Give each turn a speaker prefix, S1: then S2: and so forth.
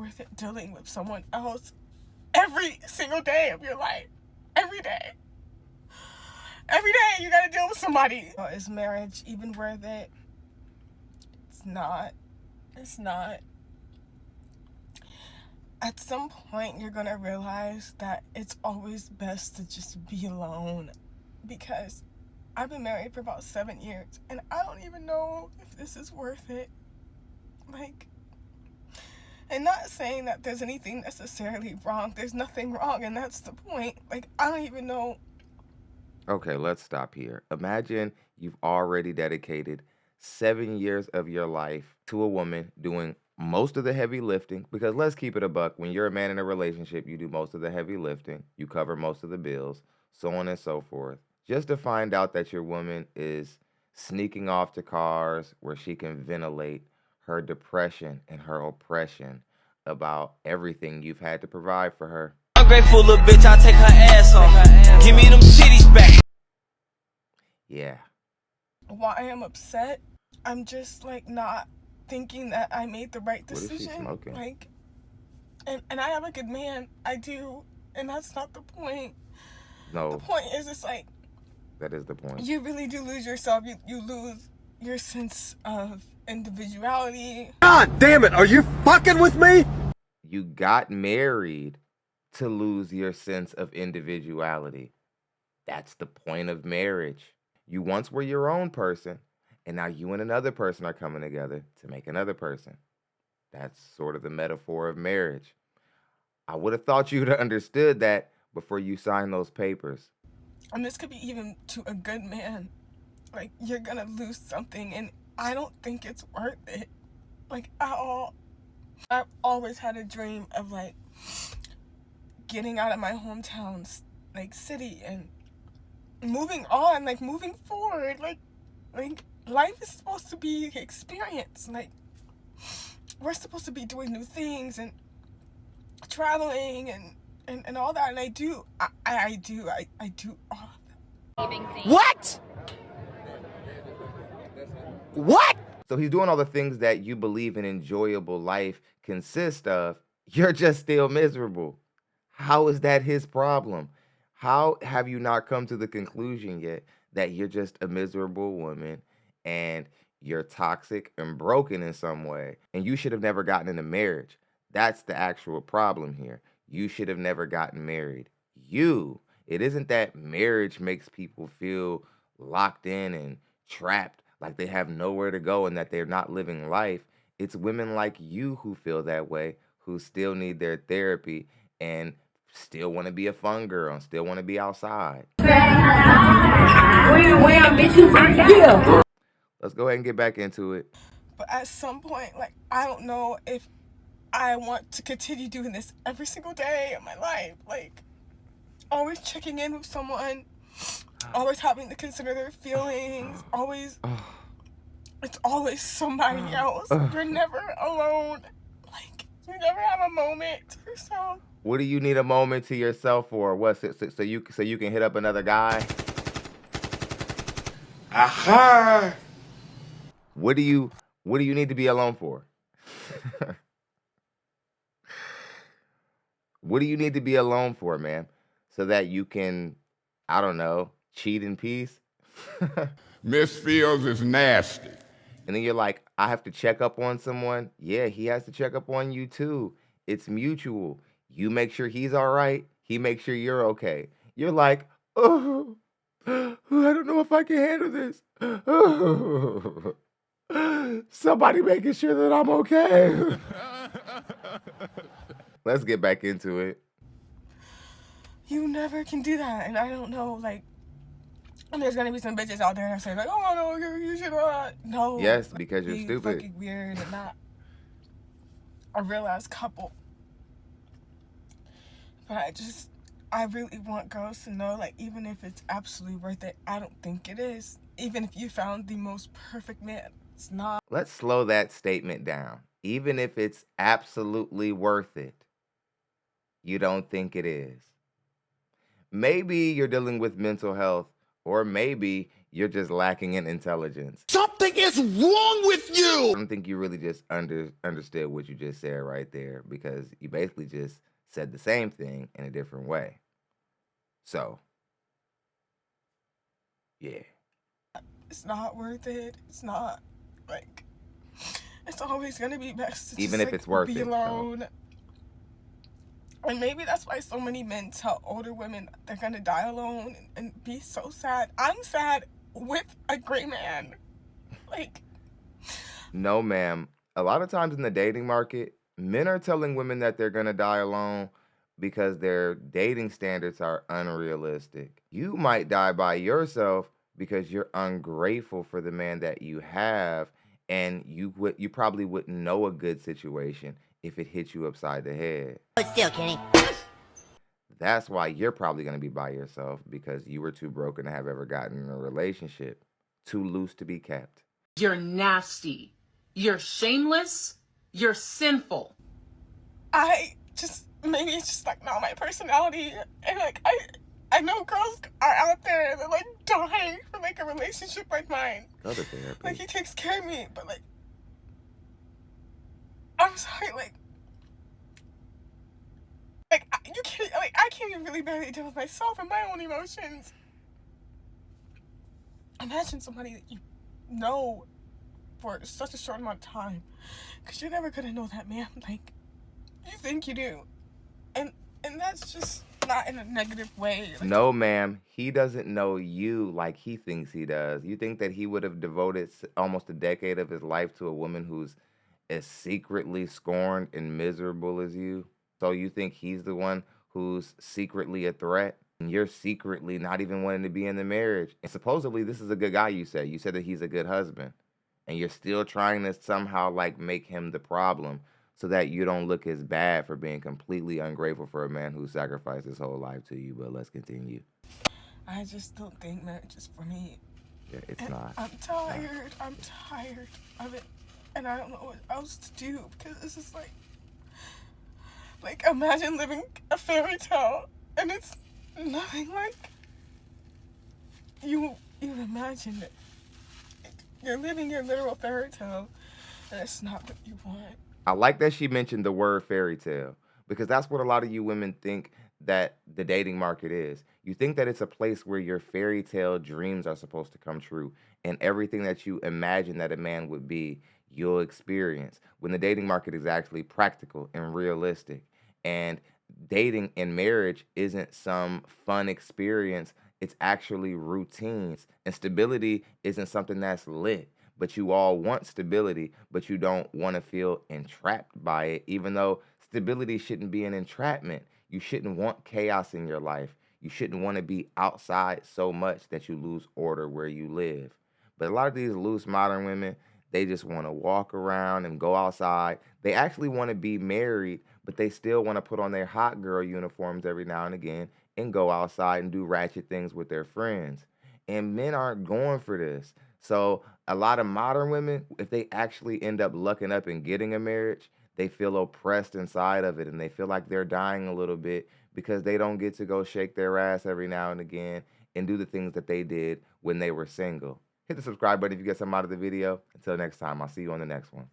S1: worth it dealing with someone else every single day of your life. Every day. Every day you gotta deal with somebody. Is marriage even worth it? It's not. It's not. At some point, you're gonna realize that it's always best to just be alone. Because I've been married for about 7 years, and I don't even know if this is worth it. Like, and not saying that there's anything necessarily wrong. There's nothing wrong, and that's the point. Like, I don't even know.
S2: Okay, let's stop here. Imagine you've already dedicated 7 years of your life to a woman doing most of the heavy lifting, because let's keep it a buck. When you're a man in a relationship, you do most of the heavy lifting, you cover most of the bills, so on and so forth. Just to find out that your woman is sneaking off to cars where she can ventilate her depression and her oppression about everything you've had to provide for her.
S3: Ungrateful little bitch, I'll take her ass off. Give me them titties back.
S2: Yeah.
S1: Why I'm upset? I'm just like not thinking that I made the right decision.
S2: What is she smoking?
S1: Like, and I am a good man. I do, and that's not the point.
S2: No.
S1: The point is, it's like,
S2: that is the point.
S1: You really do lose yourself. You lose your sense of individuality.
S4: God damn it, are you fucking with me?
S2: You got married to lose your sense of individuality. That's the point of marriage. You once were your own person, and now you and another person are coming together to make another person. That's sort of the metaphor of marriage. I would have thought you'd have understood that before you signed those papers.
S1: And this could be even to a good man. Like, you're gonna lose something, and I don't think it's worth it. Like, at all. I've always had a dream of, like, getting out of my hometown, like, city, and moving on, like, moving forward. Like, life is supposed to be experience. Like, we're supposed to be doing new things and traveling and all that, and I do all of that.
S4: What? What?
S2: So he's doing all the things that you believe an enjoyable life consists of. You're just still miserable. How is that his problem? How have you not come to the conclusion yet that you're just a miserable woman and you're toxic and broken in some way, and you should have never gotten into marriage? That's the actual problem here. You should have never gotten married. It isn't that marriage makes people feel locked in and trapped, like they have nowhere to go and that they're not living life. It's women like you who feel that way, who still need their therapy and still want to be a fun girl and still want to be outside. Let's go ahead and get back into it.
S1: But at some point, like, I don't know if I want to continue doing this every single day of my life. Like, always checking in with someone, always having to consider their feelings, it's always somebody else. You're never alone. Like, you never have a moment to yourself.
S2: What do you need a moment to yourself for? What's it, so you can hit up another guy?
S4: Aha!
S2: What do you need to be alone for? What do you need to be alone for, man? So that you can, I don't know, cheat in peace?
S5: Miss Fields is nasty.
S2: And then you're like, I have to check up on someone. Yeah, he has to check up on you too. It's mutual. You make sure he's all right. He makes sure you're okay. You're like, oh, I don't know if I can handle this. Oh, somebody making sure that I'm okay. Let's get back into it.
S1: You never can do that, and I don't know, like, and there's gonna be some bitches out there that say, like, oh, no, you should not. No.
S2: Yes, because you're
S1: be
S2: stupid.
S1: Fucking weird and not a realized couple. But I really want girls to know, like, even if it's absolutely worth it, I don't think it is. Even if you found the most perfect man, it's not.
S2: Let's slow that statement down. Even if it's absolutely worth it, you don't think it is. Maybe you're dealing with mental health, or maybe you're just lacking in intelligence.
S4: Something fuck is wrong with you?
S2: I don't think you really just understood what you just said right there, because you basically just said the same thing in a different way. So, yeah.
S1: It's not worth it. It's not, like, it's always gonna be best to
S2: Even
S1: just,
S2: if
S1: like,
S2: it's worth
S1: be
S2: it,
S1: alone. And maybe that's why so many men tell older women they're gonna die alone and be so sad. I'm sad with a gray man. Like,
S2: No, ma'am. A lot of times in the dating market, men are telling women that they're going to die alone because their dating standards are unrealistic. You might die by yourself because you're ungrateful for the man that you have, and you probably wouldn't know a good situation if it hit you upside the head.
S6: But still, Kenny.
S2: That's why you're probably going to be by yourself, because you were too broken to have ever gotten in a relationship, too loose to be kept.
S7: You're nasty. You're shameless. You're sinful.
S1: maybe it's just, like, not my personality. And, like, I know girls are out there that, like, dying for, like, a relationship like mine.
S2: Go to therapy.
S1: Like, he takes care of me, but, like, I'm sorry, like, I can't even really barely deal with myself and my own emotions. Imagine somebody that you know for such a short amount of time, because you're never gonna know that man like you think you do, and that's just not in a negative way. Like,
S2: no, ma'am, he doesn't know you like he thinks he does. You think that he would have devoted almost a decade of his life to a woman who's as secretly scorned and miserable as you? So you think he's the one who's secretly a threat? And you're secretly not even wanting to be in the marriage. And supposedly this is a good guy, you said. You said that he's a good husband. And you're still trying to somehow like make him the problem so that you don't look as bad for being completely ungrateful for a man who sacrificed his whole life to you. But let's continue.
S1: I just don't think marriage is for me.
S2: Yeah, it's not.
S1: I'm tired. I'm tired of it. And I don't know what else to do, because this is like imagine living a fairy tale and it's nothing like you imagined it. You're living your literal fairy tale, and it's not what you want.
S2: I like that she mentioned the word fairy tale, because that's what a lot of you women think that the dating market is. You think that it's a place where your fairy tale dreams are supposed to come true, and everything that you imagine that a man would be, you'll experience, when the dating market is actually practical and realistic. And dating and marriage isn't some fun experience. It's actually routines. And stability isn't something that's lit. But you all want stability, but you don't want to feel entrapped by it, even though stability shouldn't be an entrapment. You shouldn't want chaos in your life. You shouldn't want to be outside so much that you lose order where you live. But a lot of these loose modern women, they just want to walk around and go outside. They actually want to be married, but they still want to put on their hot girl uniforms every now and again and go outside and do ratchet things with their friends. And men aren't going for this. So a lot of modern women, if they actually end up lucking up and getting a marriage, they feel oppressed inside of it, and they feel like they're dying a little bit because they don't get to go shake their ass every now and again and do the things that they did when they were single. Hit the subscribe button if you get something out of the video. Until next time, I'll see you on the next one.